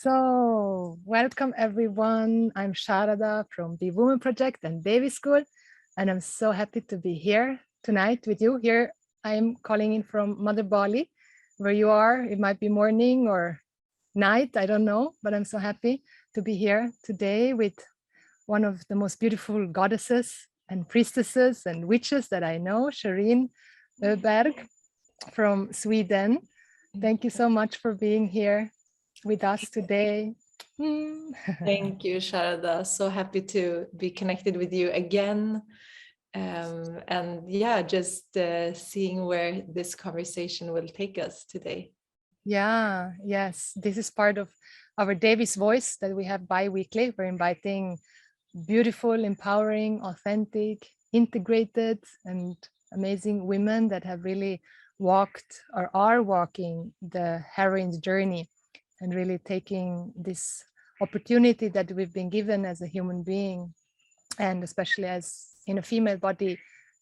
So, welcome everyone. I'm Sharada from the Women Project and Devi School, and I'm so happy to be here tonight with you. Here, I'm calling in from Mother Bali, where you are. It might be morning or night, I don't know, but I'm so happy to be here today with one of the most beautiful goddesses and priestesses and witches that I know, Shereen Öberg from Sweden. Thank you so much for being here with us today. Thank you, Sharada. So happy to be connected with you again. And yeah, just seeing where this conversation will take us today. Yeah, yes, this is part of our Devi's Voice that we have bi-weekly. We're inviting beautiful, empowering, authentic, integrated, and amazing women that have really walked or are walking the heroine's journey and really taking this opportunity that we've been given as a human being, and especially as in a female body,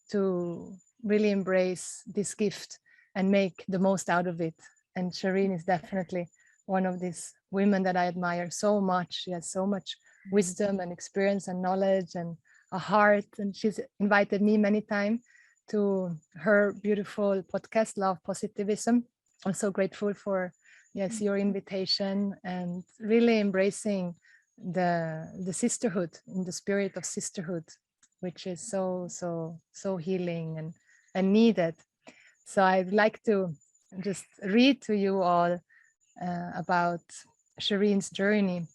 to really embrace this gift and make the most out of it. And Shereen is definitely one of these women that I admire so much. She has so much wisdom and experience and knowledge and a heart. And she's invited me many times to her beautiful podcast, Law of Positivism. I'm so grateful for your invitation and really embracing the sisterhood, in the spirit of sisterhood, which is so healing and needed. So I'd like to just read to you all about Shereen's journey,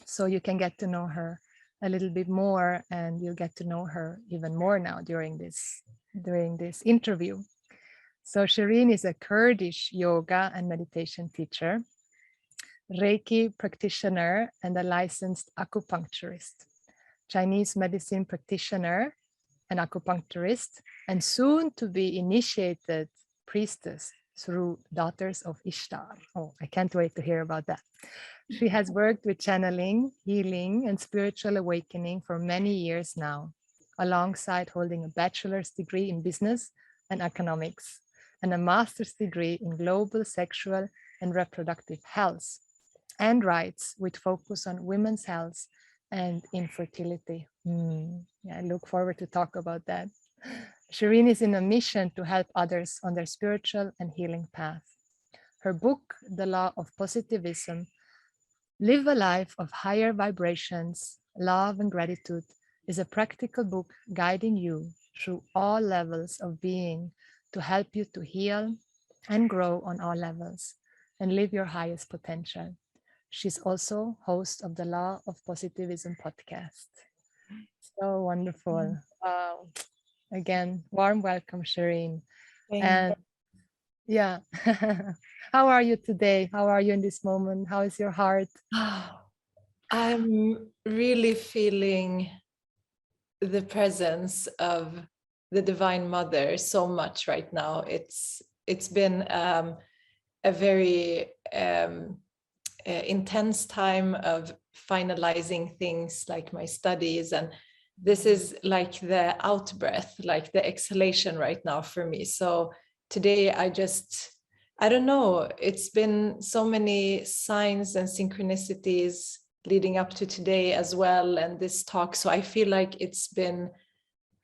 so you can get to know her a little bit more, and you'll get to know her even more now during this interview. So Shereen is a Kurdish yoga and meditation teacher, Reiki practitioner, and a licensed acupuncturist, Chinese medicine practitioner and acupuncturist, and soon to be initiated priestess through Daughters of Ishtar. Oh, I can't wait to hear about that. She has worked with channeling, healing, and spiritual awakening for many years now, alongside holding a bachelor's degree in business and economics and a master's degree in global sexual and reproductive health and rights, with focus on women's health and infertility. I look forward to talk about that. Shereen is in a mission to help others on their spiritual and healing path. Her book, The Law of Positivism, Live a Life of Higher Vibrations, Love and Gratitude, is a practical book guiding you through all levels of being to help you to heal and grow on all levels and live your highest potential. She's also host of the Law of Positivism Podcast. So wonderful. Wow. Again, warm welcome, Shereen. And yeah, how are you today? How are you in this moment? How is your heart? I'm really feeling the presence of the Divine Mother so much right now. It's been a very intense time of finalizing things like my studies, and this is like the out breath, like the exhalation right now for me. So today I don't know, it's been so many signs and synchronicities leading up to today as well, and this talk. So I feel like it's been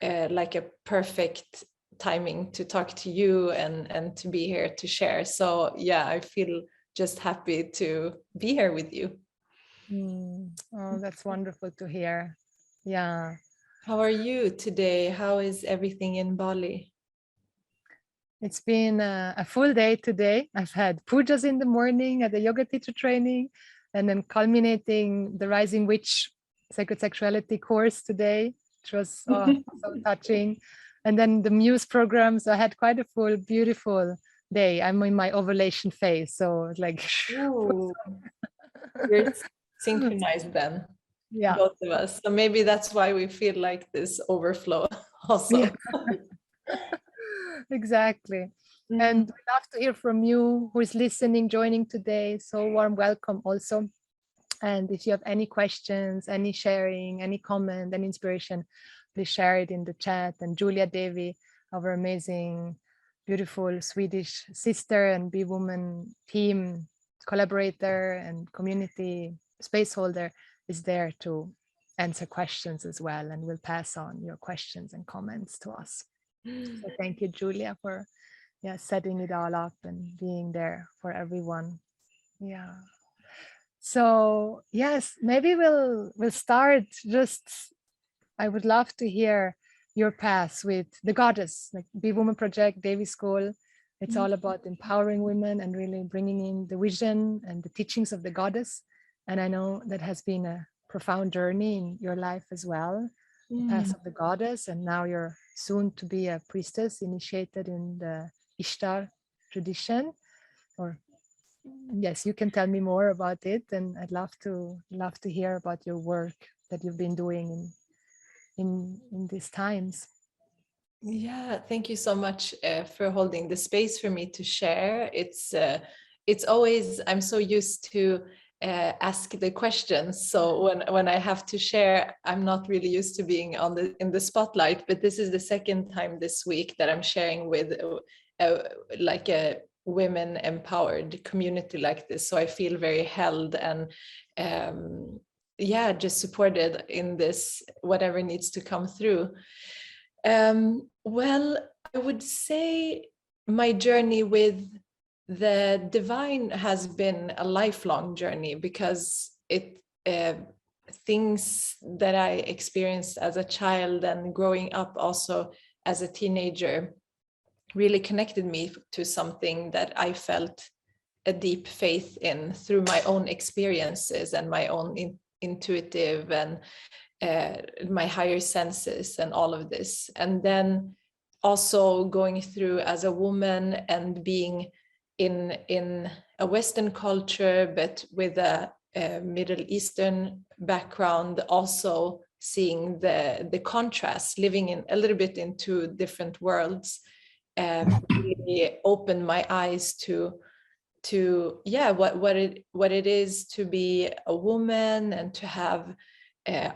like a perfect timing to talk to you and to be here to share. So yeah, I feel just happy to be here with you. Oh, that's wonderful to hear. Yeah. How are you today? How is everything in Bali? It's been a full day today. I've had pujas in the morning at the yoga teacher training, and then culminating the Rising Witch Sacred Sexuality course today, which was so touching. And then the Muse program. So I had quite a full, beautiful day. I'm in my ovulation phase. So it's like, we're synchronized then. Yeah, both of us. So maybe that's why we feel like this overflow also. Yeah. Exactly. And we'd love to hear from you who is listening, joining today. So warm welcome also. And if you have any questions, any sharing, any comment, any inspiration, please share it in the chat. And Julia Devi, our amazing, beautiful Swedish sister and Be Woman team, collaborator and community space holder is there to answer questions as well, and will pass on your questions and comments to us. So thank you, Julia, for setting it all up and being there for everyone. Yeah. So yes, maybe we'll start. Just I would love to hear your path with the goddess, like Be Woman Project, Devi School. It's all about empowering women and really bringing in the vision and the teachings of the goddess. And I know that has been a profound journey in your life as well, the path of the goddess. And now you're soon to be a priestess initiated in the Ishtar tradition. Or yes, you can tell me more about it. And I'd love to hear about your work that you've been doing in these times. Yeah, thank you so much for holding the space for me to share. It's always, I'm so used to ask the questions. So when I have to share, I'm not really used to being in the spotlight. But this is the second time this week that I'm sharing with like a women empowered community like this. So I feel very held and just supported in this, whatever needs to come through. Well, I would say my journey with the divine has been a lifelong journey, because things that I experienced as a child and growing up also as a teenager really connected me to something that I felt a deep faith in through my own experiences and my own intuitive and my higher senses and all of this. And then also going through as a woman and being in a Western culture, but with a Middle Eastern background, also seeing the contrast, living in a little bit into different worlds, really opened my eyes to what it is to be a woman and to have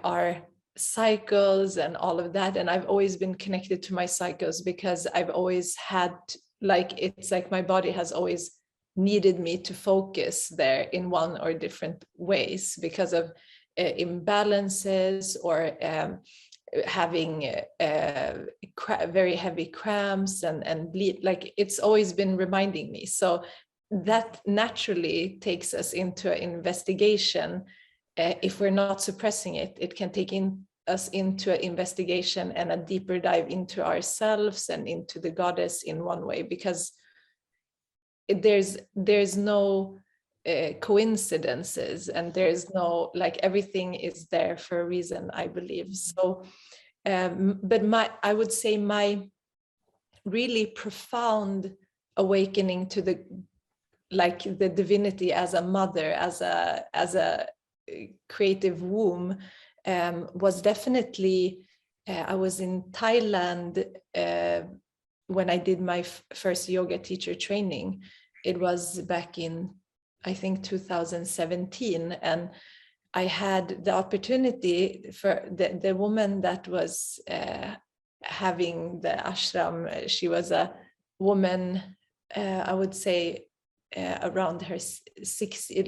our cycles and all of that. And I've always been connected to my cycles, because I've always had, it's like my body has always needed me to focus there in one or different ways, because of imbalances or having very heavy cramps and bleed. Like, it's always been reminding me. So that naturally takes us into an investigation. If we're not suppressing it, it can take us into an investigation and a deeper dive into ourselves and into the goddess in one way, because there's no coincidences, and there's no, everything is there for a reason, I believe. So but I would say my really profound awakening to the divinity as a mother, as a creative womb, was definitely I was in Thailand when I did my first yoga teacher training. It was back in, I think, 2017, and I had the opportunity for the woman that was having the ashram. She was a woman, I would say around her 60,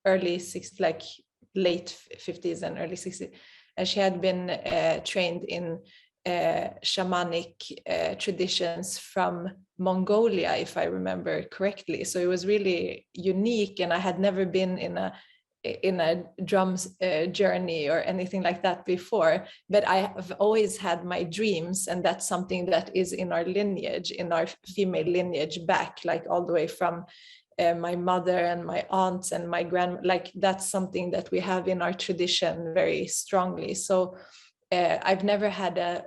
early 60s, late 50s and early 60s. And she had been trained in shamanic traditions from Mongolia, if I remember correctly. So it was really unique, and I had never been in a drums journey or anything like that before, but I have always had my dreams, and that's something that is in our lineage, in our female lineage, back all the way from my mother and my aunts and my that's something that we have in our tradition very strongly. So I've never had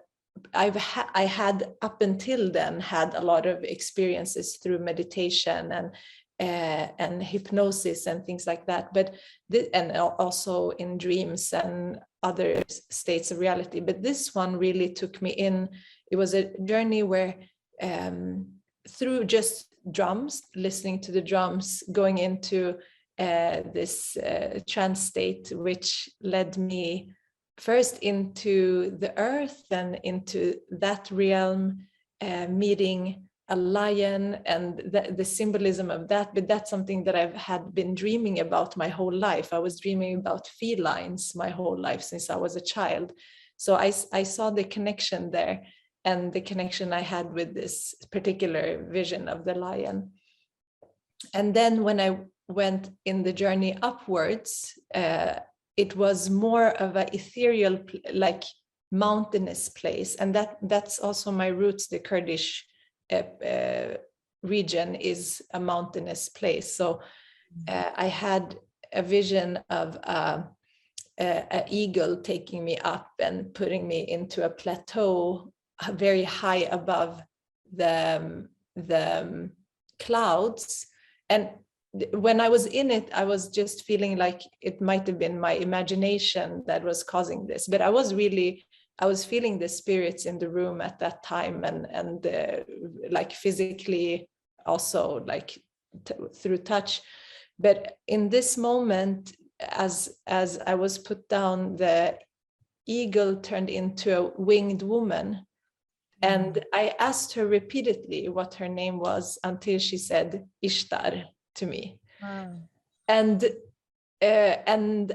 I had up until then had a lot of experiences through meditation and hypnosis and things like that, but and also in dreams and other states of reality. But this one really took me in. It was a journey where through just drums, listening to the drums, going into this trance state, which led me first into the earth and into that realm, meeting a lion and the symbolism of that, but that's something that I've had been dreaming about my whole life. I was dreaming about felines my whole life since I was a child. So I saw the connection there, and the connection I had with this particular vision of the lion. And then when I went in the journey upwards, it was more of an ethereal, like mountainous place. And that's also my roots. The Kurdish region is a mountainous place. So I had a vision of an eagle taking me up and putting me into a plateau very high above the clouds. And when I was in it, I was just feeling like it might have been my imagination that was causing this, but I was feeling the spirits in the room at that time, and like physically also, like through touch. But in this moment, as I was put down, the eagle turned into a winged woman. And I asked her repeatedly what her name was until she said Ishtar to me. Wow. And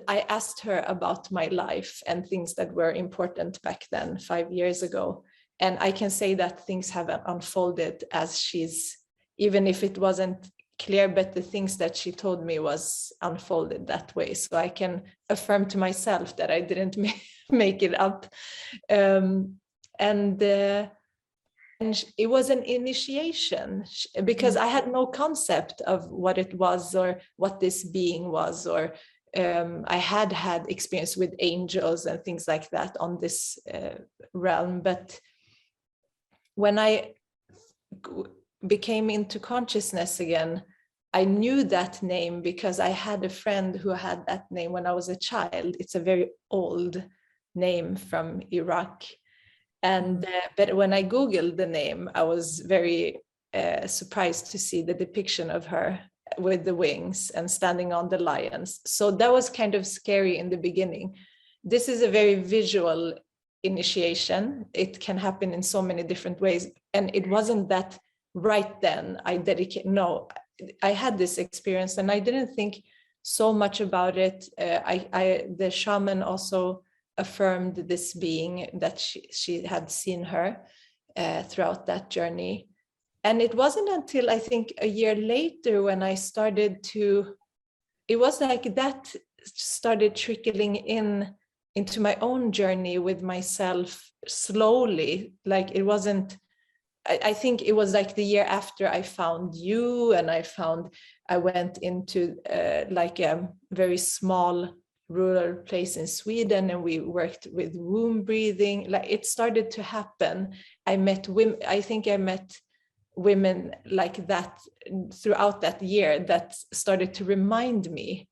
I asked her about my life and things that were important back then, 5 years ago. And I can say that things have unfolded as she's, even if it wasn't clear, but the things that she told me was unfolded that way. So I can affirm to myself that I didn't make it up. And it was an initiation, because I had no concept of what it was or what this being was, or I had experience with angels and things like that on this realm. But when I became into consciousness again, I knew that name because I had a friend who had that name when I was a child. It's a very old name from Iraq. And but when I Googled the name, I was very surprised to see the depiction of her with the wings and standing on the lions. So that was kind of scary in the beginning. This is a very visual initiation. It can happen in so many different ways. And it wasn't that right then I had this experience and I didn't think so much about it. The shaman also affirmed this being, that she had seen her throughout that journey. And it wasn't until I think a year later when I started to, it was like that started trickling into my own journey with myself slowly. Like it wasn't, I think it was like the year after I found you, and I went into like a very small rural place in Sweden, and we worked with womb breathing. Like it started to happen. I met women, I think I met women like that throughout that year that started to remind me,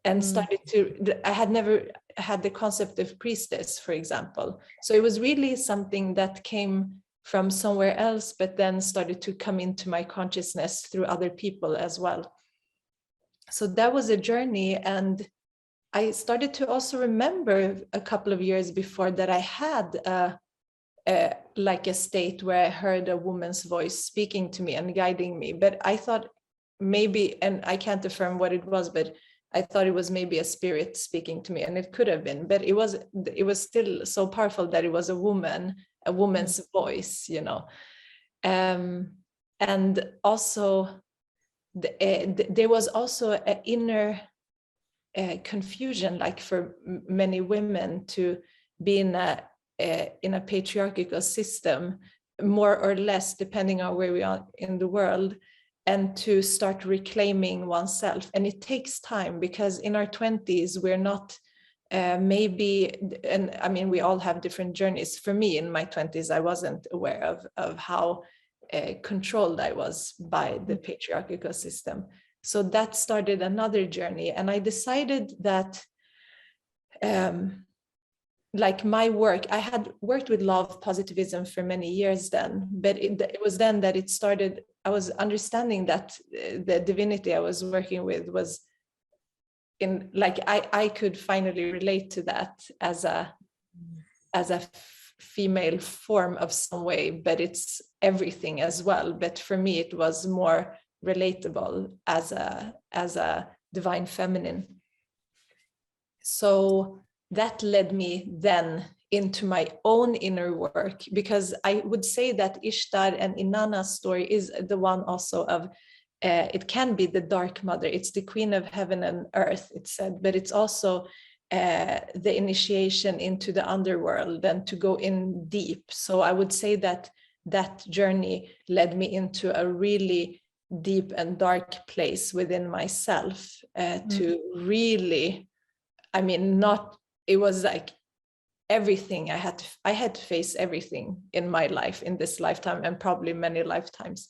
and started to, I had never had the concept of priestess, for example. So it was really something that came from somewhere else, but then started to come into my consciousness through other people as well. So that was a journey. And I started to also remember a couple of years before that I had like a state where I heard a woman's voice speaking to me and guiding me. But I thought maybe, and I can't affirm what it was, but I thought it was maybe a spirit speaking to me, and it could have been, but it was still so powerful that it was a woman's voice, you know. And also there was also an inner confusion, like for many women, to be in a patriarchal system, more or less, depending on where we are in the world, and to start reclaiming oneself. And it takes time, because in our 20s, we're not maybe, and I mean, we all have different journeys. For me, in my 20s, I wasn't aware of how controlled I was by the patriarchal system. So that started another journey. And I decided that like my work, I had worked with Law of Positivism for many years then, but it was then that it started. I was understanding that the divinity I was working with was in, like, I could finally relate to that as a female form of some way, but it's everything as well. But for me, it was more relatable as a divine feminine. So that led me then into my own inner work, because I would say that Ishtar and Inanna's story is the one also of, it can be the dark mother, it's the queen of heaven and earth, it said, but it's also the initiation into the underworld and to go in deep. So I would say that that journey led me into a really deep and dark place within myself, to really, I mean, it was like everything. I had to face everything in my life, in this lifetime, and probably many lifetimes.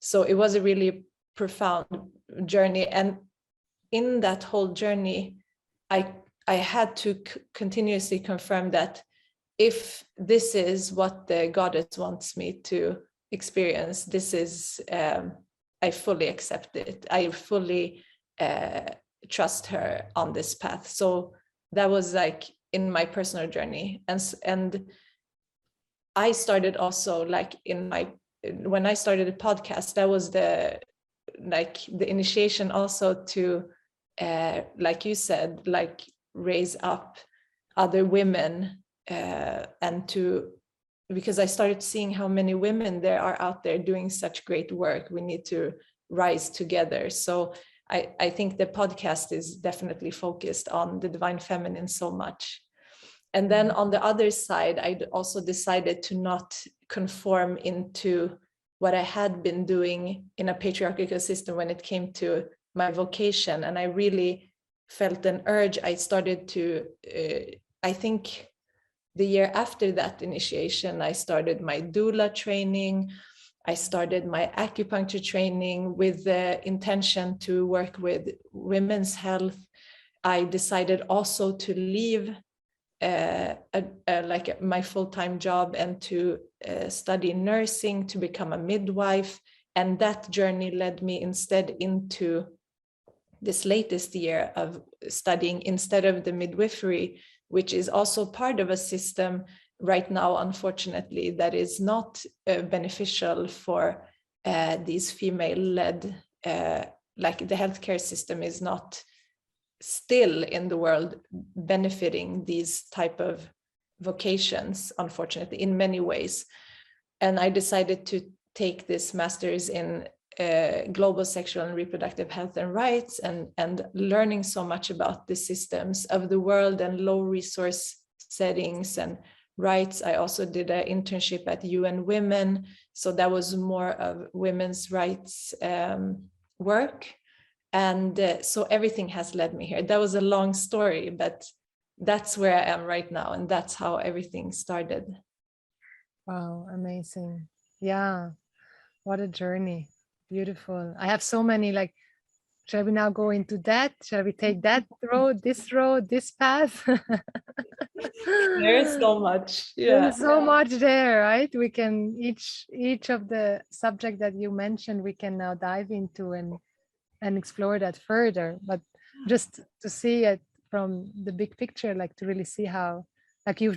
So it was a really profound journey. And in that whole journey, I had to continuously confirm that if this is what the goddess wants me to experience, this is, I fully accept it. I fully trust her on this path. So that was like in my personal journey. And I started also like when I started a podcast, that was the initiation also to, like you said, like raise up other women, and because I started seeing how many women there are out there doing such great work. We need to rise together. So I think the podcast is definitely focused on the divine feminine so much. And then on the other side, I also decided to not conform into what I had been doing in a patriarchal system when it came to my vocation. And I really felt an urge. I started to, I think the year after that initiation, I started my doula training. I started my acupuncture training with the intention to work with women's health. I decided also to leave like my full-time job and to study nursing, to become a midwife. And that journey led me instead into this latest year of studying, instead of the midwifery, which is also part of a system right now, unfortunately, that is not beneficial for these female-led, like the healthcare system is not still in the world benefiting these type of vocations, unfortunately, in many ways. And I decided to take this master's in global sexual and reproductive health and rights, and learning so much about the systems of the world and low resource settings and rights. I also did an internship at UN Women, so that was more of women's rights work. And so everything has led me here. That was a long story, but that's where I am right now, and that's how everything started. Wow, amazing. Yeah, what a journey. Beautiful. I have so many, like, shall we now go into that? Shall we take that road, this path? There's so much. Yeah. There's so much there, right? We can, each of the subject that you mentioned, we can now dive into and explore that further. But just to see it from the big picture, like to really see how, like you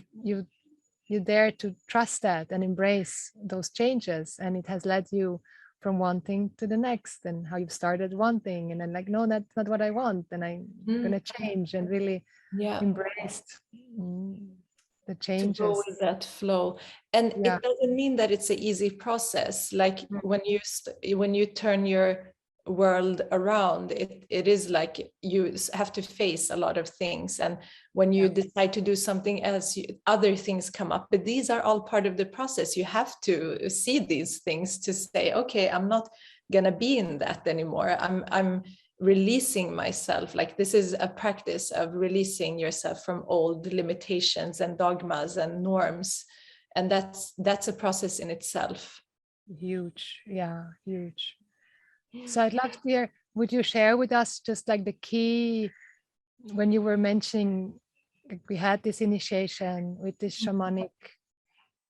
dare to trust that and embrace those changes, and it has led you from one thing to the next, and how you've started one thing and then like, no, that's not what I want, and I'm gonna change, and really embraced the changes. To go with that flow. And it doesn't mean that it's an easy process. Like when you turn your world around, it is like you have to face a lot of things, and when you decide to do something else, other things come up, but these are all part of the process. You have to see these things to say, okay, I'm not gonna be in that anymore. I'm releasing myself. Like this is a practice of releasing yourself from old limitations and dogmas and norms, and that's a process in itself. Huge. Huge. So I'd love to hear, would you share with us just like the key, when you were mentioning, like we had this initiation with this shamanic,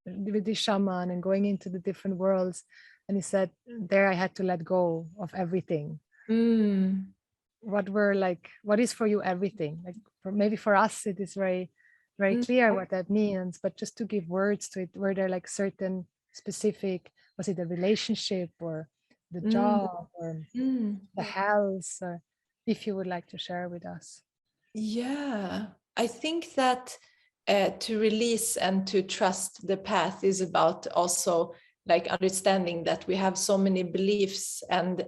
with this shaman and going into the different worlds, and he said, there I had to let go of everything. What is for you everything? Like maybe for us, it is very very Mm. clear what that means, but just to give words to it, were there like certain specific, was it a relationship or the Mm. job or Mm. the health, or if you would like to share with us? Yeah, I think that to release and to trust the path is about also like understanding that we have so many beliefs and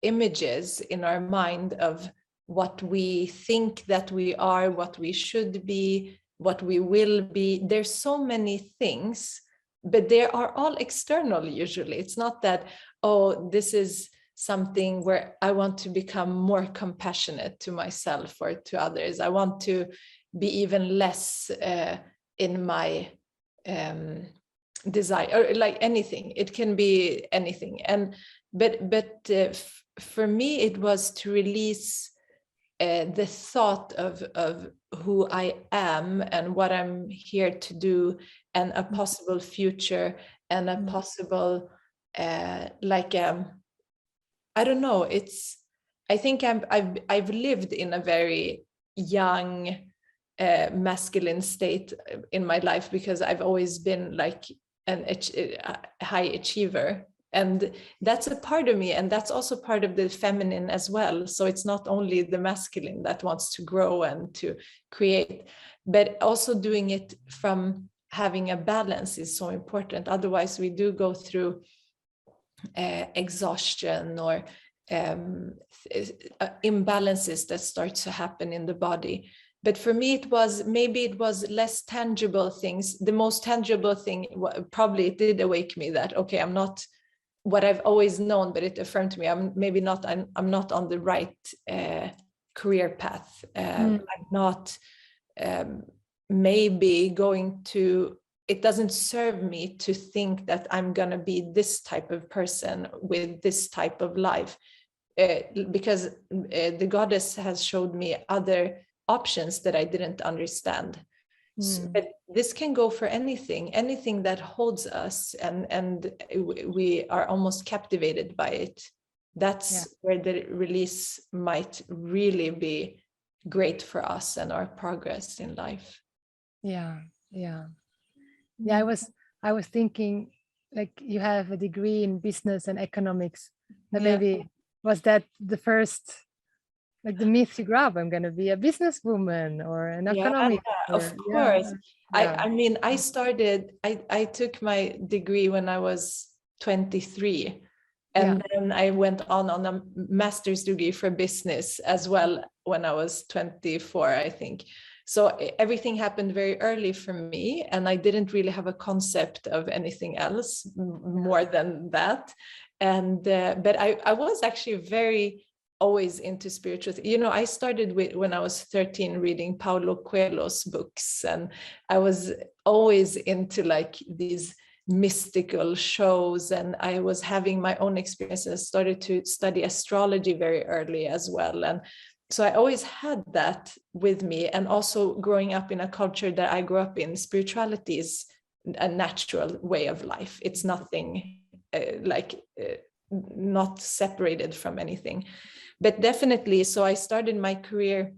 images in our mind of what we think that we are, what we should be, what we will be. There's so many things, but they are all external usually. It's not that, oh, this is something where I want to become more compassionate to myself or to others. I want to be even less in my desire, or like anything. It can be anything. And but for me, it was to release the thought of who I am and what I'm here to do, and a possible future, and a possible I don't know. I think I've lived in a very young, masculine state in my life, because I've always been like a high achiever, and that's a part of me, and that's also part of the feminine as well. So it's not only the masculine that wants to grow and to create, but also doing it from having a balance is so important. Otherwise, we do go through exhaustion or imbalances that start to happen in the body. But for me, it was less tangible things. The most tangible thing, probably it did awake me that, okay, I'm not what I've always known, but it affirmed me, I'm not on the right career path. I'm not maybe going to, it doesn't serve me to think that I'm going to be this type of person with this type of life, because the goddess has showed me other options that I didn't understand. So, but this can go for anything that holds us, and we are almost captivated by it. That's where the release might really be great for us and our progress in life. I was thinking, like, you have a degree in business and economics, that maybe was that the first, like, the myth you grew up, I'm going to be a businesswoman or an economic. Of course. I mean, I took my degree when I was 23, and then I went on a master's degree for business as well when I was 24, I think. So everything happened very early for me, and I didn't really have a concept of anything else more than that. And but I was actually very always into spirituality. You know, I started when I was 13 reading Paulo Coelho's books, and I was always into like these mystical shows, and I was having my own experiences. Started to study astrology very early as well, and so I always had that with me. And also growing up in a culture that I grew up in, spirituality is a natural way of life. It's nothing not separated from anything. But definitely, so I started my career,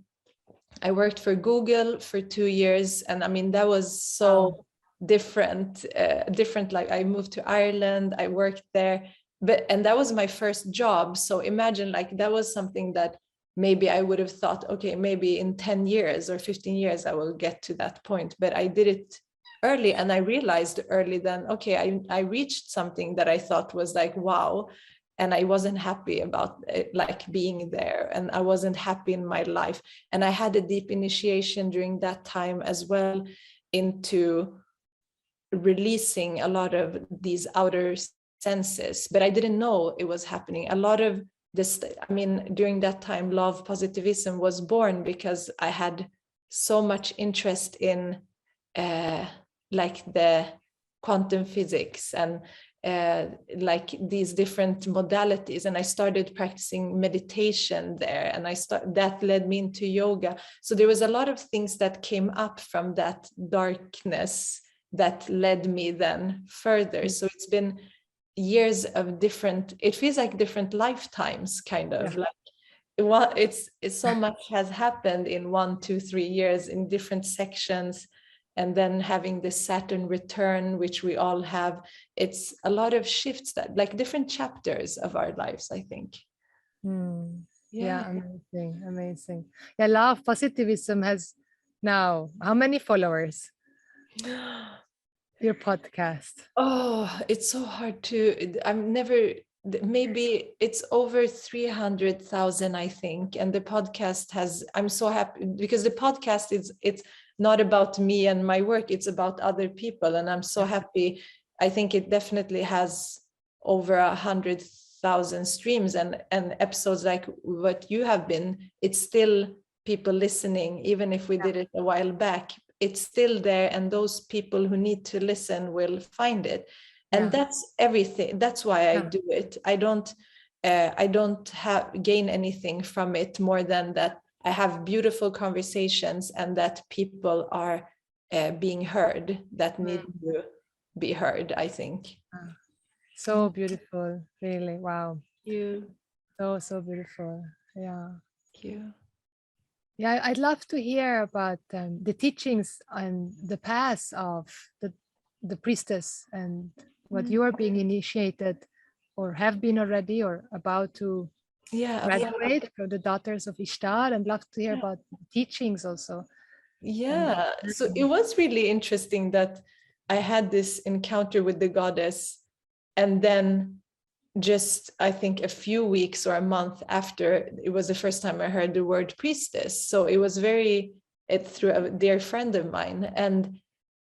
I worked for Google for 2 years. And I mean, that was so different, like I moved to Ireland, I worked there, and that was my first job. So imagine, like, that was something that maybe I would have thought, okay, maybe in 10 years or 15 years, I will get to that point. But I did it early, and I realized early then, okay, I reached something that I thought was like, wow. And I wasn't happy about it, like being there, and I wasn't happy in my life. And I had a deep initiation during that time as well into releasing a lot of these outer senses, but I didn't know it was happening. A lot of this, I mean, during that time, Law of Positivism was born because I had so much interest in like the quantum physics and like these different modalities, and I started practicing meditation there, and that led me into yoga. So there was a lot of things that came up from that darkness that led me then further. So it's been years of different, it feels like different lifetimes, kind of like it's so much has happened in 1, 2, 3 years in different sections, and then having the Saturn return, which we all have. It's a lot of shifts, that like different chapters of our lives, I think. Yeah, amazing. Yeah, Law of Positivism has now how many followers? Your podcast. Oh, it's so hard to, I'm never, maybe it's over 300,000, I think. And the podcast has, I'm so happy because the podcast it's not about me and my work, it's about other people. And I'm so happy. I think it definitely has over 100,000 streams and episodes like what you have been. It's still people listening, even if we did it a while back. It's still there, and those people who need to listen will find it. And that's everything. That's why I do it. I don't gain anything from it more than that I have beautiful conversations and that people are being heard, that need to be heard, I think. So beautiful, really. Wow. Thank you. So beautiful. Yeah. Thank you. Yeah, I'd love to hear about the teachings and the paths of the priestess and what you are being initiated or have been already or about to graduate for the daughters of Ishtar, and love to hear about the teachings also. Yeah, so it was really interesting that I had this encounter with the goddess, and then just I think a few weeks or a month after, it was the first time I heard the word priestess. So it was through a dear friend of mine,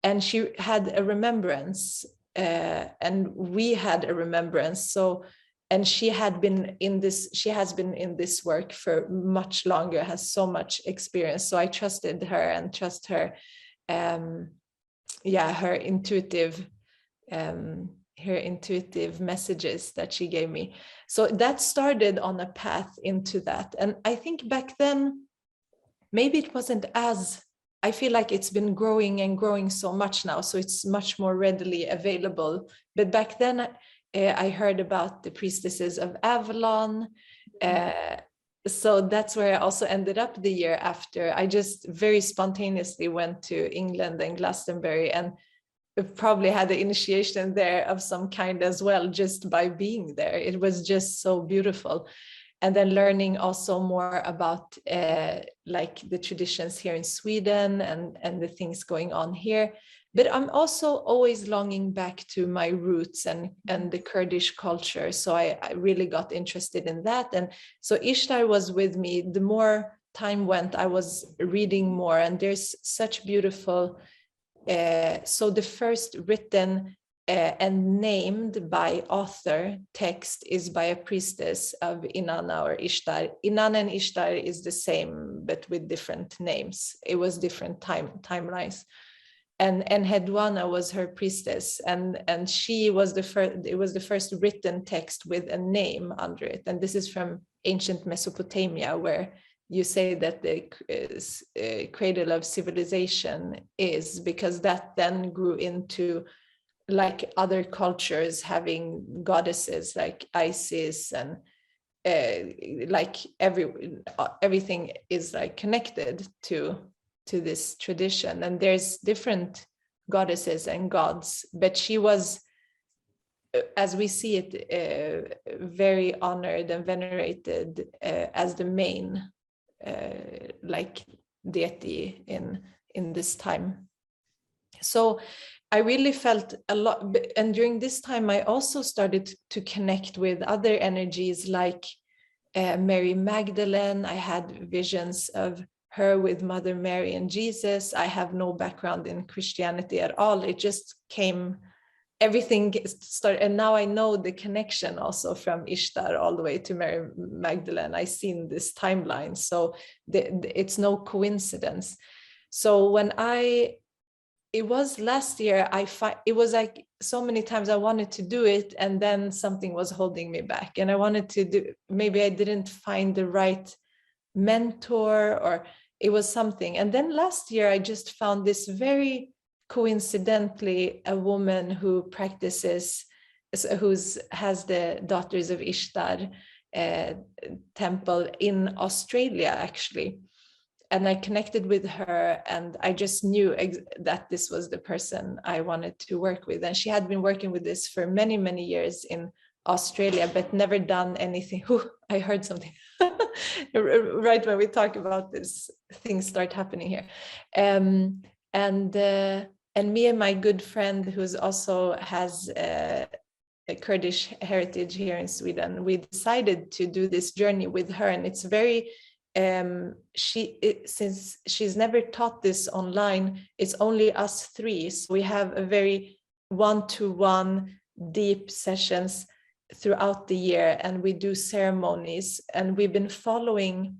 and she had a remembrance, and we had a remembrance. So, and she has been in this work for much longer, has so much experience. So I trusted her and trust her, her intuitive messages that she gave me. So that started on a path into that. And I think back then, maybe it wasn't as, I feel like it's been growing and growing so much now. So it's much more readily available. But back then I heard about the priestesses of Avalon. So that's where I also ended up the year after. I just very spontaneously went to England and Glastonbury, and probably had the initiation there of some kind as well, just by being there. It was just so beautiful. And then learning also more about like the traditions here in Sweden and the things going on here. But I'm also always longing back to my roots and the Kurdish culture. So I really got interested in that. And so Ishtar was with me. The more time went, I was reading more, and there's such beautiful so the first written and named by author text is by a priestess of Inanna or Ishtar. Inanna and Ishtar is the same, but with different names. It was different timelines. And Hedwana was her priestess, and she was the first. It was the first written text with a name under it. And this is from ancient Mesopotamia, where you say that the cradle of civilization is, because that then grew into like other cultures having goddesses like Isis, and like everything is like connected to this tradition. And there's different goddesses and gods, but she was, as we see it, very honored and venerated as the main like deity in this time. So I really felt a lot, and during this time I also started to connect with other energies like Mary Magdalene. I had visions of her with Mother Mary and Jesus. I have no background in Christianity at all. It just came, everything started, and now I know the connection also from Ishtar all the way to Mary Magdalene. I've seen this timeline, so it's no coincidence. So when it was last year, it was like so many times I wanted to do it, and then something was holding me back, and I wanted to do, maybe I didn't find the right mentor, or it was something. And then last year I just found this very coincidentally a woman who practices, has the daughters of Ishtar, temple in Australia, actually. And I connected with her, and I just knew that this was the person I wanted to work with. And she had been working with this for many, many years in Australia, but never done anything. I heard something. Right when we talk about this, things start happening here. And me and my good friend, who's also has a Kurdish heritage here in Sweden, we decided to do this journey with her. And it's very since she's never taught this online, it's only us three. So we have a very one-to-one deep sessions throughout the year, and we do ceremonies, and we've been following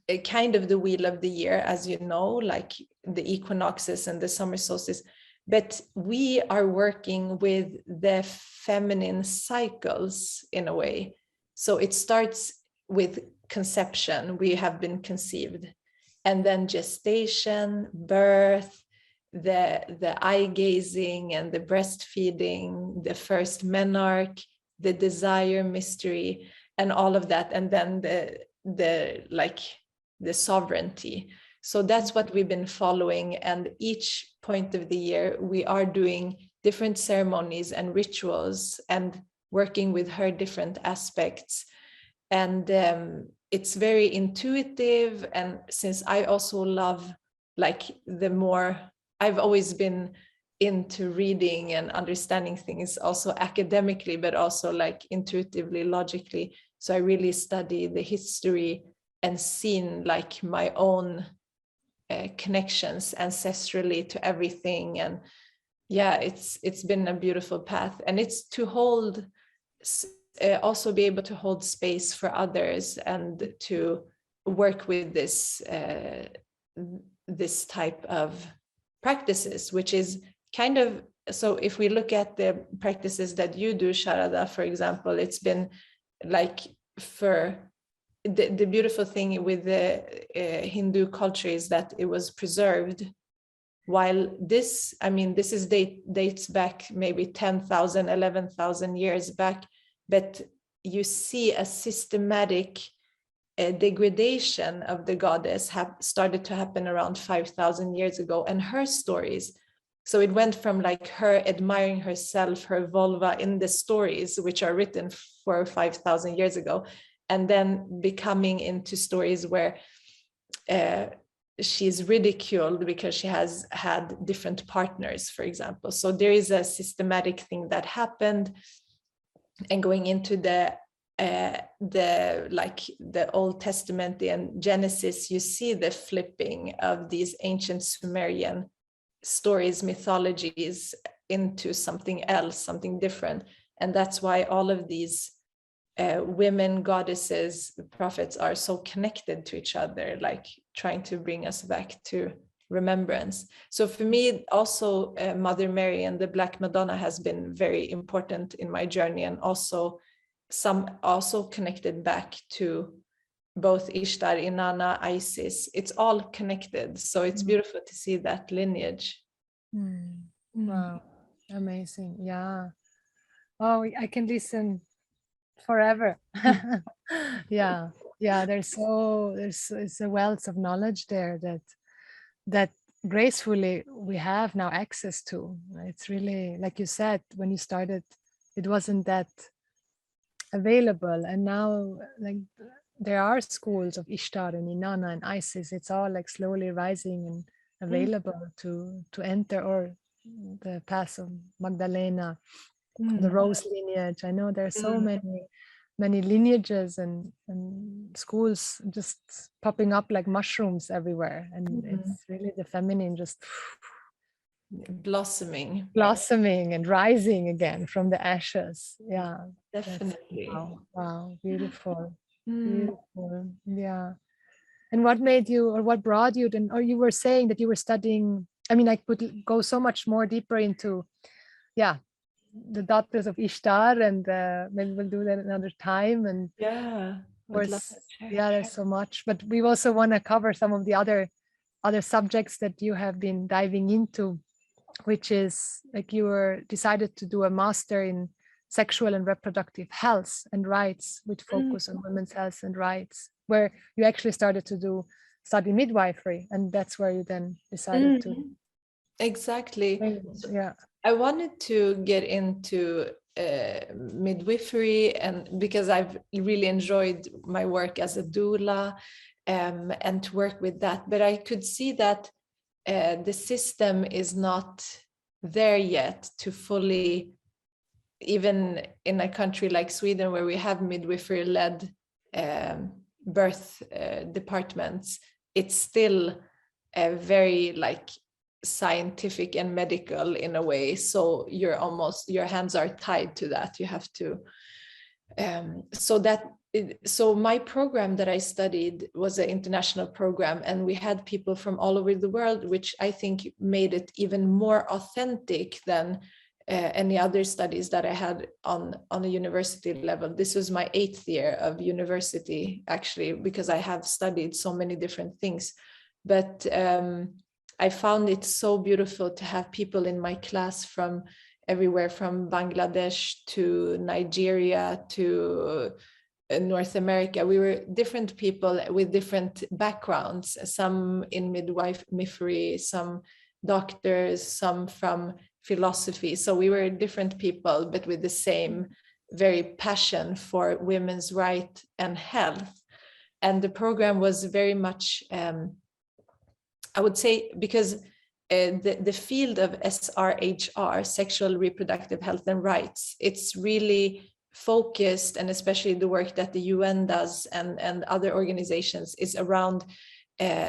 a kind of the wheel of the year, as you know, like the equinoxes and the summer solstice. But we are working with the feminine cycles in a way. So it starts with conception, we have been conceived, and then gestation, birth, the eye gazing and the breastfeeding, the first menarche, the desire mystery, and all of that, and then the sovereignty. So that's what we've been following, and each point of the year we are doing different ceremonies and rituals and working with her different aspects. And it's very intuitive. And since I also love, like, I've always been into reading and understanding things also academically, but also like intuitively, logically. So I really study the history and seen like my own connections ancestrally to everything. And yeah, it's been a beautiful path, and it's to hold also be able to hold space for others and to work with this type of practices, which is kind of, so if we look at the practices that you do, Sharada, for example, it's been like, for the beautiful thing with the Hindu culture is that it was preserved, while this, I mean, this is dates back maybe 10,000, 11,000 years back, but you see a systematic degradation of the goddess have started to happen around 5,000 years ago. And her stories, so it went from like her admiring herself, her vulva in the stories, which are written 4,000 or 5,000 years ago, and then becoming into stories where she's ridiculed because she has had different partners, for example. So there is a systematic thing that happened. And going into the Old Testament and Genesis, you see the flipping of these ancient Sumerian stories, mythologies, into something else, something different. And that's why all of these women goddesses, prophets, are so connected to each other, like trying to bring us back to remembrance. So for me also, Mother Mary and the Black Madonna has been very important in my journey, and also connected back to both Ishtar, Inanna, Isis. It's all connected, so it's beautiful to see that lineage. Wow, amazing. Yeah. Oh, I can listen forever. Yeah, there's it's a wealth of knowledge there that gracefully we have now access to. It's really, like you said, when you started, it wasn't that available, and now like there are schools of Ishtar and Inanna and Isis. It's all like slowly rising and available to enter, or the path of Magdalena, the Rose lineage. I know there are so many lineages and schools just popping up like mushrooms everywhere, and it's really the feminine just blossoming and rising again from the ashes. Yeah, definitely. Wow, beautiful. Beautiful. Yeah. And what made you, or what brought you then, or you were saying that you were studying, I mean, I could go so much more deeper into the daughters of Ishtar, and maybe we'll do that another time. And of course, there's so much, but we also want to cover some of the other subjects that you have been diving into, which is like you were decided to do a master in sexual and reproductive health and rights, with focus on women's health and rights, where you actually started to study midwifery, and that's where you then decided to. Exactly. Yeah. I wanted to get into midwifery, and because I've really enjoyed my work as a doula, and to work with that, but I could see that the system is not there yet to fully, even in a country like Sweden where we have midwifery-led birth departments, it's still very like scientific and medical in a way. So your hands are tied to that. You have to. So my program that I studied was an international program, and we had people from all over the world, which I think made it even more authentic than any other studies that I had on a university level. This was my 8th year of university, actually, because I have studied so many different things. But I found it so beautiful to have people in my class from everywhere, from Bangladesh to Nigeria to North America. We were different people with different backgrounds, some in midwifery, some doctors, some from philosophy. So we were different people, but with the same very passion for women's right and health. And the program was very much, I would say, because the field of SRHR, sexual reproductive health and rights, it's really focused, and especially the work that the UN does and other organizations is around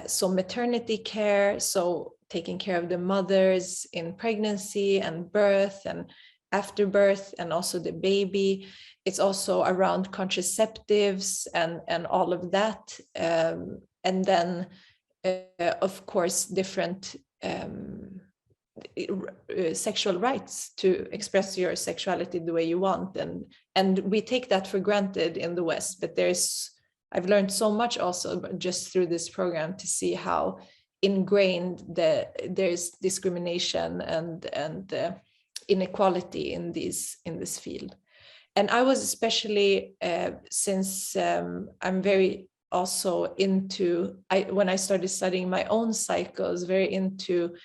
so maternity care, so taking care of the mothers in pregnancy and birth and after birth, and also the baby. It's also around contraceptives and all of that, and then of course different sexual rights to express your sexuality the way you want, and we take that for granted in the West. But I've learned so much also just through this program to see how ingrained there's discrimination and inequality in this field. And I was especially since I'm very also into, when I started studying my own cycles, very into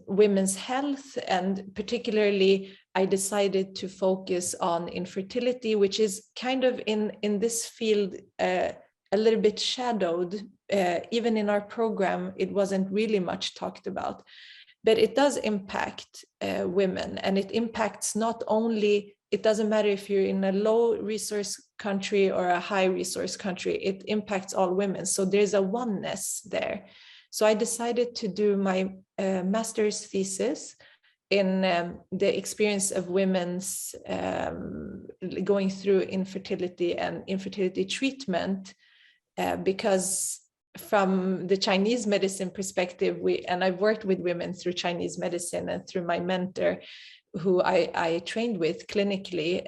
women's health, and particularly I decided to focus on infertility, which is kind of in this field a little bit shadowed. Even in our program, it wasn't really much talked about, but it does impact women, and it impacts not only, it doesn't matter if you're in a low resource country or a high resource country, it impacts all women. So there's a oneness there. So I decided to do my master's thesis in the experience of women's going through infertility and infertility treatment, because from the Chinese medicine perspective, and I've worked with women through Chinese medicine and through my mentor, who I trained with clinically,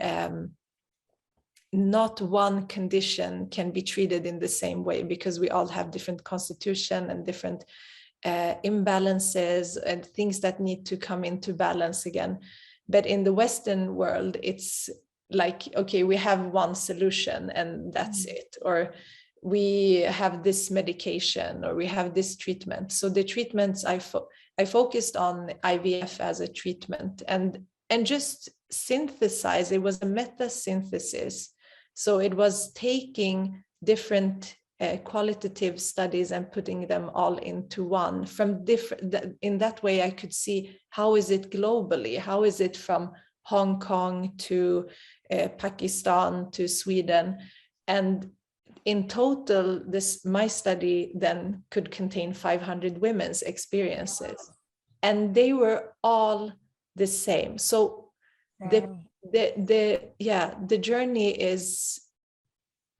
not one condition can be treated in the same way, because we all have different constitution and different imbalances and things that need to come into balance again. But in the Western world, it's like, okay, we have one solution and that's it, or we have this medication, or we have this treatment. So the treatments I focused on IVF as a treatment, and just synthesize. It was a meta synthesis. So it was taking different qualitative studies and putting them all into one. From different, in that way, I could see how is it globally? How is it from Hong Kong to Pakistan to Sweden? And in total, my study then could contain 500 women's experiences, and they were all the same. So wow. The journey is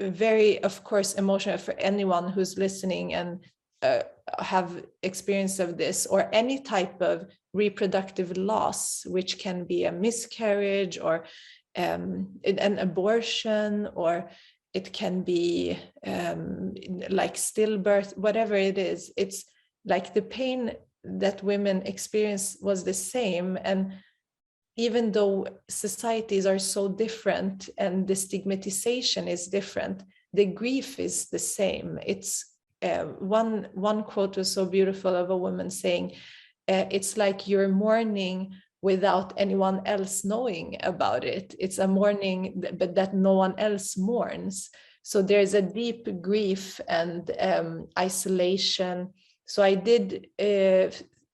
very, of course, emotional for anyone who's listening and have experience of this, or any type of reproductive loss, which can be a miscarriage or an abortion, or it can be like stillbirth, whatever it is. It's like the pain that women experience was the same. And even though societies are so different and the stigmatization is different, the grief is the same. It's one quote was so beautiful of a woman saying, it's like you're mourning without anyone else knowing about it. It's a mourning, but that no one else mourns. So there's a deep grief and isolation. So I did,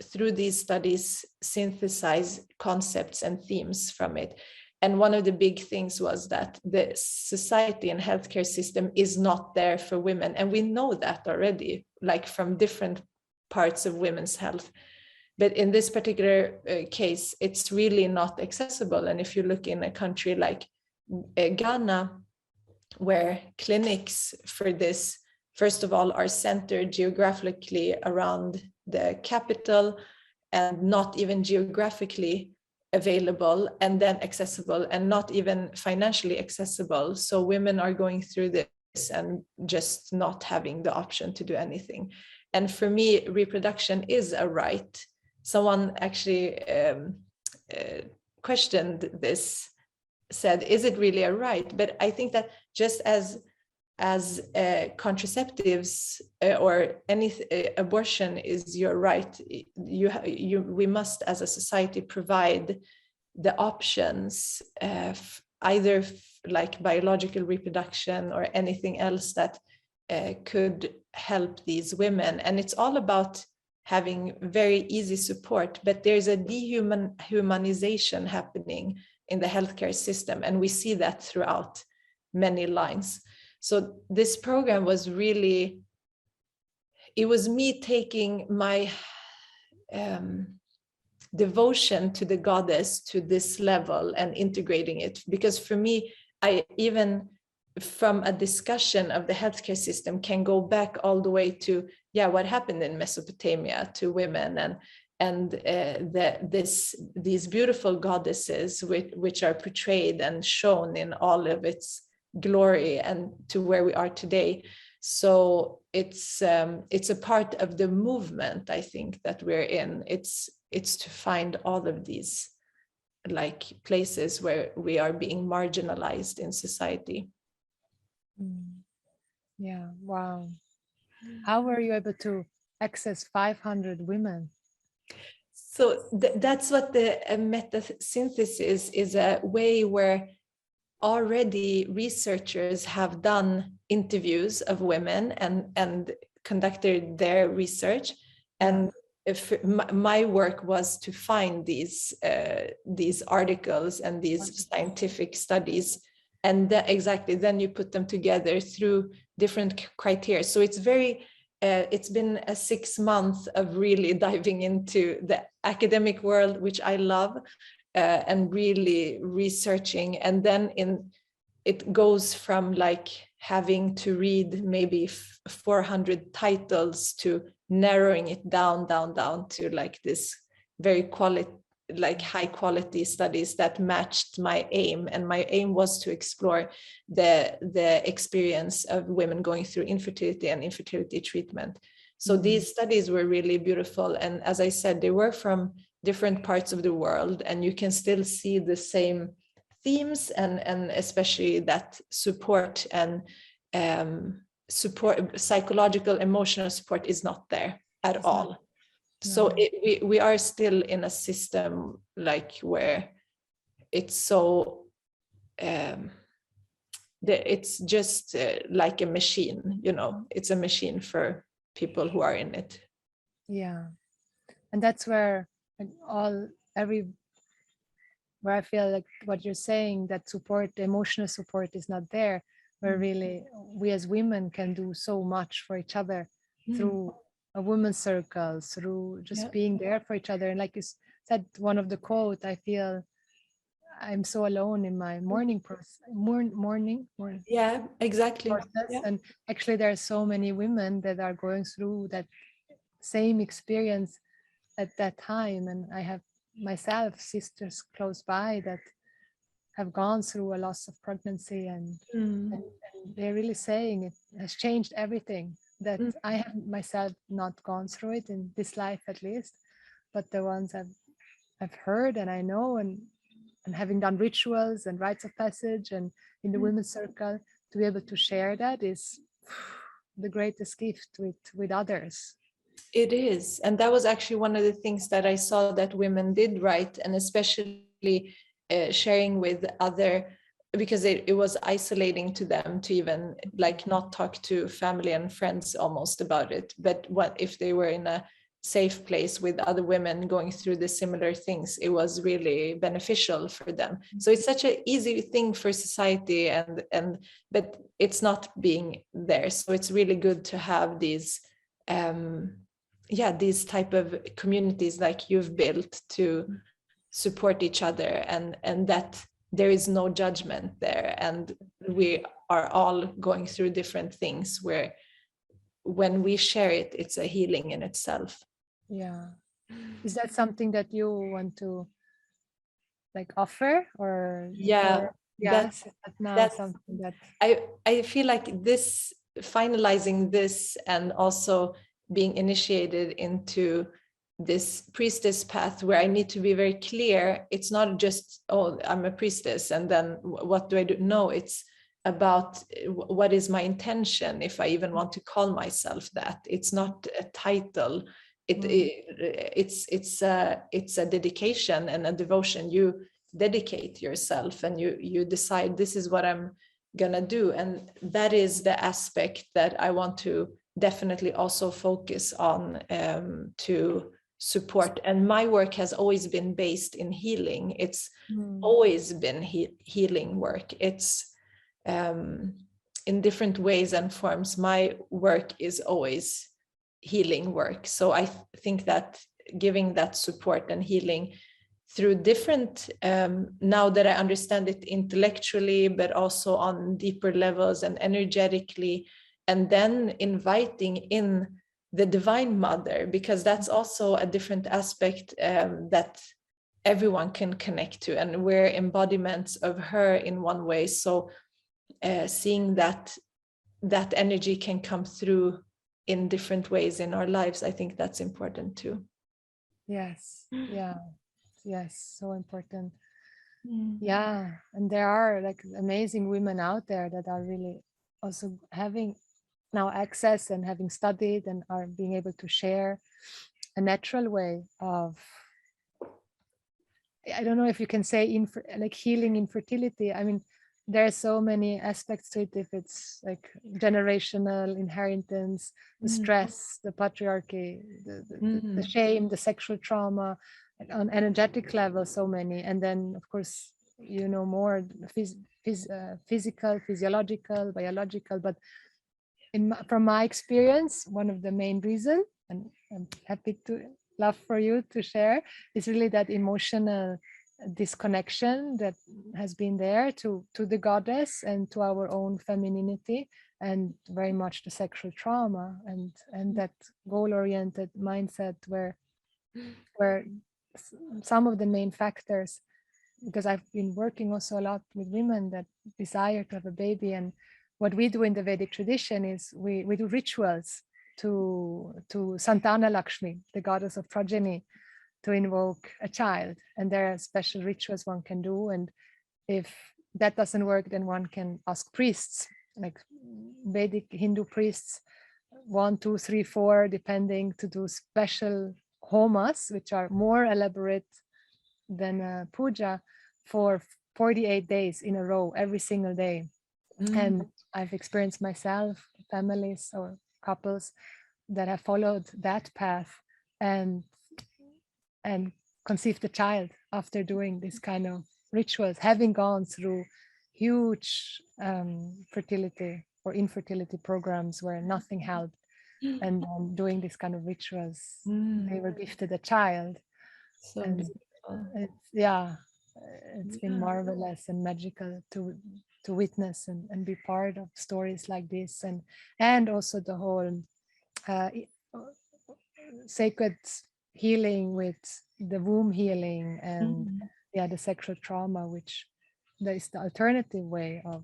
through these studies, synthesize concepts and themes from it. And one of the big things was that the society and healthcare system is not there for women. And we know that already, like from different parts of women's health. But in this particular case, it's really not accessible. And if you look in a country like Ghana, where clinics for this, first of all, are centered geographically around the capital and not even geographically available, and then accessible and not even financially accessible. So women are going through this and just not having the option to do anything. And for me, reproduction is a right. Someone actually questioned this, said, is it really a right? But I think that just as contraceptives or any abortion is your right, we must as a society provide the options, either like biological reproduction or anything else that could help these women. And it's all about having very easy support, but there's a dehumanization happening in the healthcare system, and we see that throughout many lines. So this program was really, it was me taking my devotion to the goddess to this level and integrating it. Because for me, I even from a discussion of the healthcare system can go back all the way to, what happened in Mesopotamia to women, and these beautiful goddesses which are portrayed and shown in all of its glory, and to where we are today. So it's a part of the movement, I think, that we're in. It's to find all of these like places where we are being marginalized in society. Yeah, wow. How were you able to access 500 women? So that's what the meta-synthesis is, a way where already researchers have done interviews of women and conducted their research. And if my work was to find these articles and these scientific studies, and then you put them together through different criteria. So it's very, it's been a 6 months of really diving into the academic world, which I love, and really researching. And then it goes from like having to read maybe 400 titles to narrowing it down to like this very high quality studies that matched my aim. And my aim was to explore the experience of women going through infertility and infertility treatment. So these studies were really beautiful. And as I said, they were from different parts of the world, and you can still see the same themes, and especially that support and support, psychological, emotional support is not there at all. So we are still in a system like where it's so it's just like a machine, it's a machine for people who are in it. Yeah, and that's where where I feel like what you're saying, that support, emotional support is not there, where really we as women can do so much for each other through a women's circle, through just being there for each other. And like you said, one of the quote, I feel I'm so alone in my morning process. Yeah, exactly. Process. And actually there are so many women that are going through that same experience at that time. And I have myself sisters close by that have gone through a loss of pregnancy, and they're really saying it has changed everything, that I have myself not gone through it in this life at least, but the ones I've heard and I know, and and having done rituals and rites of passage and in the women's circle, to be able to share that is the greatest gift with others. It is. And that was actually one of the things that I saw that women did right, and especially sharing with other, because it was isolating to them to even like not talk to family and friends almost about it. But what if they were in a safe place with other women going through the similar things, it was really beneficial for them. So it's such an easy thing for society, but it's not being there. So it's really good to have these these type of communities like you've built to support each other, and that there is no judgment there, and we are all going through different things where when we share it, it's a healing in itself. Yeah. Is that something that you want to like offer, or yes, that's something that I feel like this, finalizing this and also being initiated into this priestess path, where I need to be very clear. It's not just, oh, I'm a priestess and then what do I do? No, it's about what is my intention, if I even want to call myself that. It's not a title. It's a dedication and a devotion. You dedicate yourself and you decide, this is what I'm gonna do. And that is the aspect that I want to definitely also focus on, to support. And my work has always been based in healing. It's always been healing work. It's in different ways and forms. My work is always healing work. So I think that giving that support and healing through different, now that I understand it intellectually, but also on deeper levels and energetically, and then inviting in the Divine Mother, because that's also a different aspect that everyone can connect to, and we're embodiments of her in one way. So seeing that energy can come through in different ways in our lives, I think that's important too. Yes. Yeah. Yes, so important. Yeah, and there are like amazing women out there that are really also having now access and having studied and are being able to share a natural way of, I don't know if you can say like healing infertility. I mean, there are so many aspects to it, if it's like generational inheritance, the stress, the patriarchy, the shame, the sexual trauma, on energetic level, so many. And then of course, you know, more physical, physiological, biological. But from my experience, one of the main reasons, and I'm happy to love for you to share, is really that emotional disconnection that has been there to the goddess and to our own femininity, and very much the sexual trauma and that goal-oriented mindset where some of the main factors, because I've been working also a lot with women that desire to have a baby, and what we do in the Vedic tradition is we do rituals to Santana Lakshmi, the goddess of progeny, to invoke a child. And there are special rituals one can do, and if that doesn't work, then one can ask priests, like Vedic Hindu priests, 1, 2, 3, 4, depending, to do special homas, which are more elaborate than a puja, for 48 days in a row, every single day. And I've experienced myself, families or couples that have followed that path and conceived a child after doing this kind of rituals, having gone through huge fertility or infertility programs where nothing helped. And doing this kind of rituals, they were gifted a child. So and it's been marvelous and magical to witness and be part of stories like this, and also the whole sacred healing with the womb healing and the sexual trauma, which there is the alternative way of.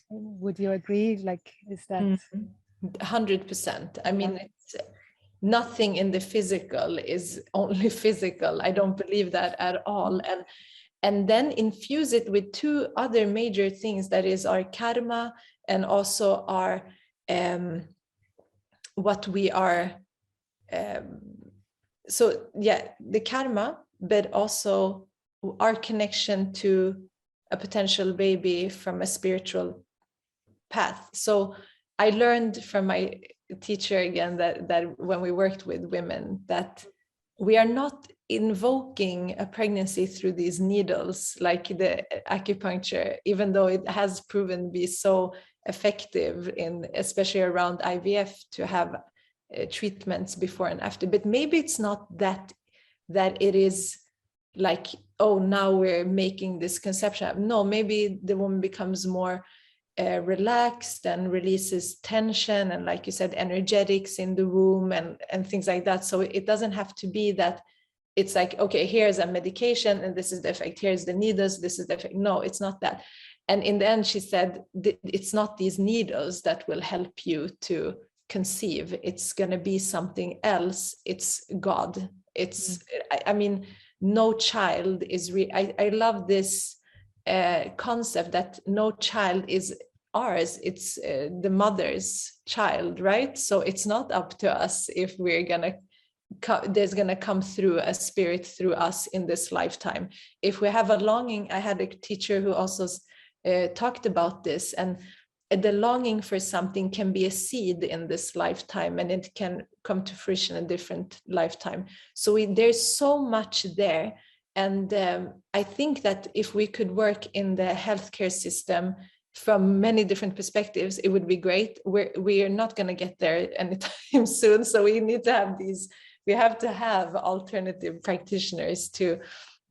Would you agree? Like, is that 100%? I mean, it's nothing in the physical is only physical. I don't believe that at all. and then infuse it with two other major things, that is our karma and also our what we are, so yeah, the karma, but also our connection to a potential baby from a spiritual path. So I learned from my teacher again that when we worked with women, that we are not invoking a pregnancy through these needles like the acupuncture, even though it has proven to be so effective in, especially around IVF, to have treatments before and after. But maybe it's not that it is like, oh, now we're making this conception. No, maybe the woman becomes more relaxed and releases tension and, like you said, energetics in the womb and things like that. So it doesn't have to be that it's like, okay, here's a medication and this is the effect, here's the needles, this is the effect. No, it's not that. And in the end, she said, it's not these needles that will help you to conceive. It's going to be something else. It's God. It's, I mean, no child is I love this concept that no child is ours. It's the mother's child, right? So it's not up to us if we're going to there's going to come through a spirit through us in this lifetime. If we have a longing, I had a teacher who also talked about this, and the longing for something can be a seed in this lifetime, and it can come to fruition in a different lifetime. So there's so much there. And I think that if we could work in the healthcare system from many different perspectives, it would be great. We are not going to get there anytime soon. So we need to have we have to have alternative practitioners to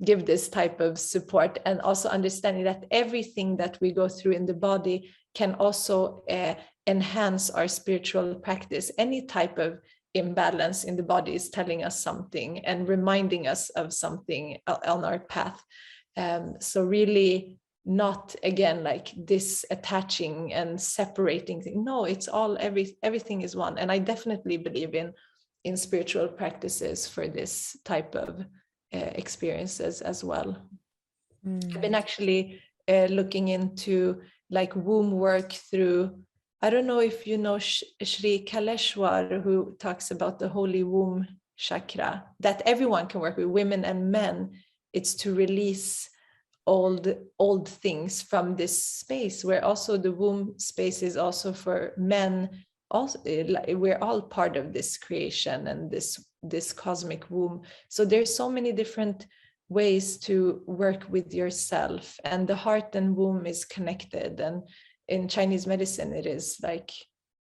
give this type of support, and also understanding that everything that we go through in the body can also enhance our spiritual practice. Any type of imbalance in the body is telling us something and reminding us of something on our path. So really not, again, like disattaching and separating things. No, it's all, everything is one. And I definitely believe in spiritual practices for this type of experiences as well. I've been actually looking into like womb work through, I don't know if you know Sri Kaleshwar, who talks about the holy womb chakra, that everyone can work with, women and men. It's to release old things from this space, where also the womb space is also for men. Also, we're all part of this creation and this cosmic womb. So there's so many different ways to work with yourself, and the heart and womb is connected. And in Chinese medicine, it is like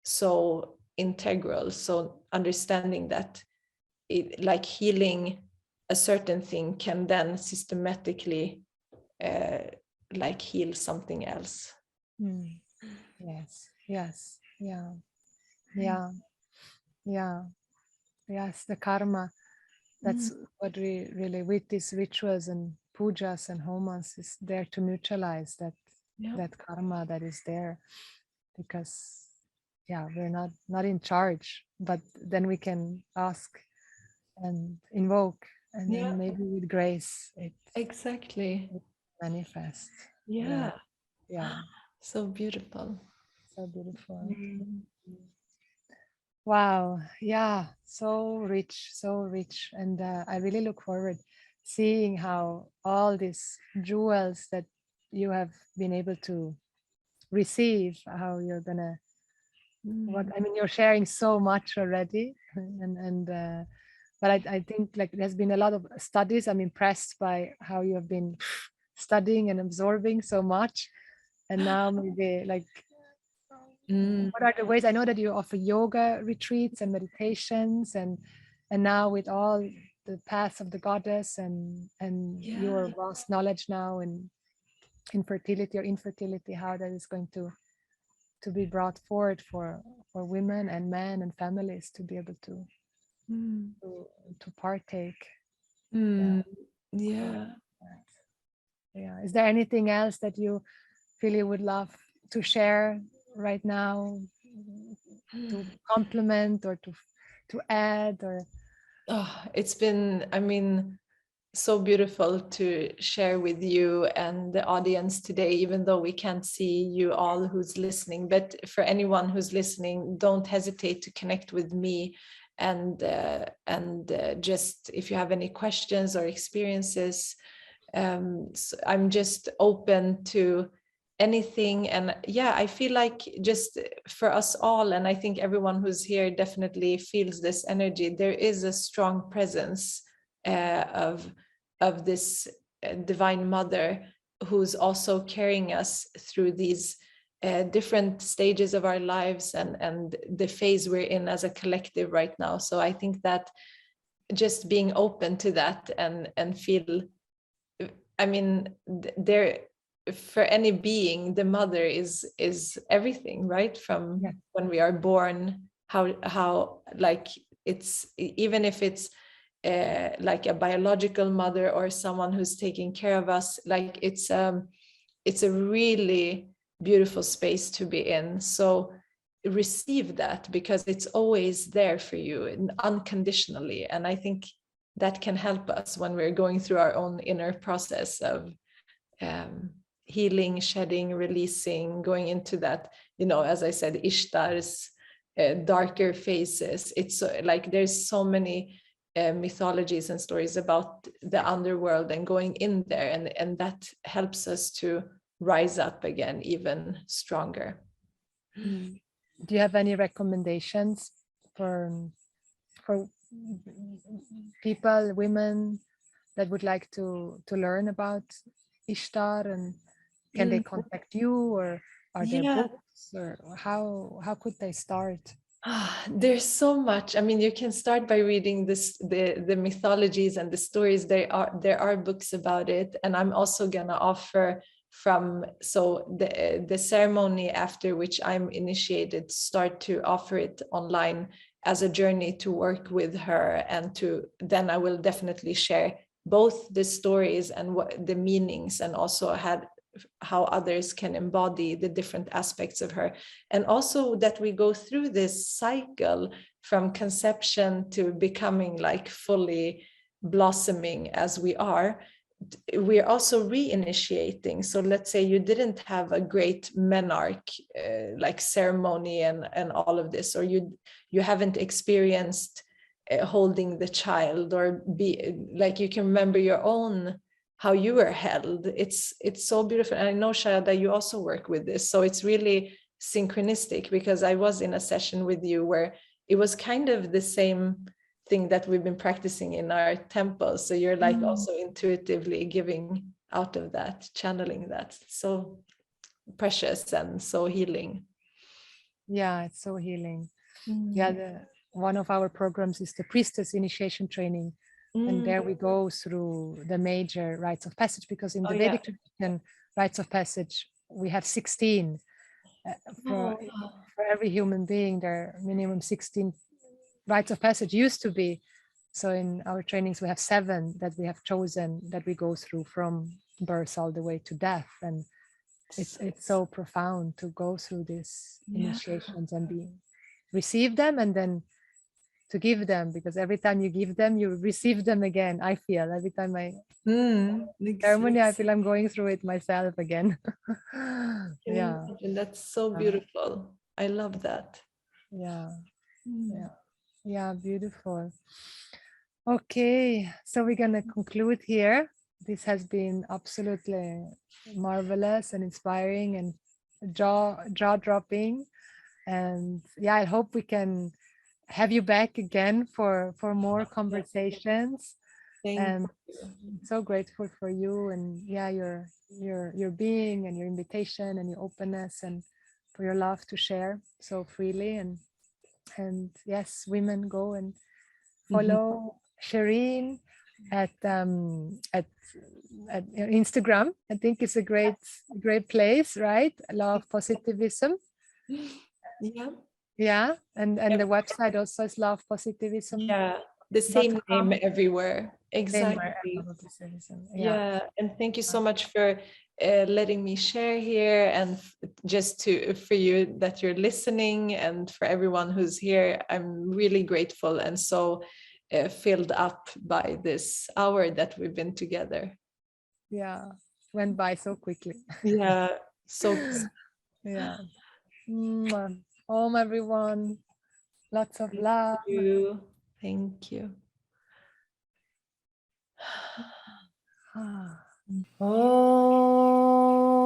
so integral. So understanding that it, like healing a certain thing, can then systematically like heal something else. Yes, yes, yeah, yes, the karma. That's what we really, with these rituals and pujas and homas, is there to neutralize that karma that is there, because we're not in charge, but then we can ask and invoke, and then maybe with grace it manifests. Yeah. So beautiful. Wow, yeah, so rich, and I really look forward seeing how all these jewels that you have been able to receive, how you're gonna you're sharing so much already, and but I think like there's been a lot of studies. I'm impressed by how you have been studying and absorbing so much, and now maybe like what are the ways? I know that you offer yoga retreats and meditations, and now with all the paths of the goddess and your vast knowledge now in infertility or infertility, how that is going to be brought forward for women and men and families to be able to partake. Is there anything else that you feel you would love to share right now, to complement or to add? Or it's been, I mean, so beautiful to share with you and the audience today, even though we can't see you all who's listening. But for anyone who's listening, don't hesitate to connect with me. And just if you have any questions or experiences, so I'm just open to anything. And yeah, I feel like just for us all, and I think everyone who's here definitely feels this energy, there is a strong presence of this divine mother who's also carrying us through these different stages of our lives and the phase we're in as a collective right now. So I think that just being open to that and feel, I mean, there, for any being, the mother is everything, right? From when we are born, how like it's, even if it's like a biological mother or someone who's taking care of us, like it's a really beautiful space to be in. So receive that, because it's always there for you and unconditionally. And I think that can help us when we're going through our own inner process of healing, shedding, releasing, going into that, you know, as I said, Ishtar's darker phases. It's like there's so many mythologies and stories about the underworld and going in there, and that helps us to rise up again even stronger. Do you have any recommendations for people, women that would like to learn about Ishtar, and can they contact you, or are there books, or how could they start? There's so much. I mean, you can start by reading the mythologies and the stories. There are books about it, and I'm also gonna offer the ceremony after which I'm initiated, start to offer it online as a journey to work with her, and then I will definitely share both the stories and what the meanings, and also how others can embody the different aspects of her. And also that we go through this cycle from conception to becoming like fully blossoming as we are. We're also reinitiating. So let's say you didn't have a great menarche like ceremony and all of this, or you haven't experienced holding the child, or be like, you can remember your own, how you were held. It's so beautiful. And I know, Sharada, you also work with this. So it's really synchronistic, because I was in a session with you where it was kind of the same thing that we've been practicing in our temples. So you're like also intuitively giving out of that, channeling that. So precious and so healing. Yeah, it's so healing. Yeah, one of our programs is the priestess initiation training. And there we go through the major rites of passage, because in the Vedic tradition, rites of passage, we have 16. For every human being, there are minimum 16 rites of passage used to be. So in our trainings, we have 7 that we have chosen, that we go through from birth all the way to death. And it's so profound to go through these initiations and receive them, and then to give them, because every time you give them, you receive them again. I feel every time I ceremony, I feel I'm going through it myself again. Yeah, that's so beautiful. I love that. Yeah, beautiful. Okay, so we're gonna conclude here. This has been absolutely marvelous and inspiring and jaw-dropping. And yeah, I hope we can have you back again for more conversations. And so grateful for you, and yeah, your being and your invitation and your openness, and for your love to share so freely. And yes, women, go and follow Shereen at Instagram. I think it's a great place, right? Law of Positivism. Yeah, and the website also is Law of Positivism. Yeah, the same name everywhere. Exactly. Yeah, and thank you so much for letting me share here, and just for you that you're listening, and for everyone who's here. I'm really grateful and so filled up by this hour that we've been together. Yeah, went by so quickly. Yeah, so Yeah. Mwah. Om, everyone. Lots of love. you. Thank you. Oh.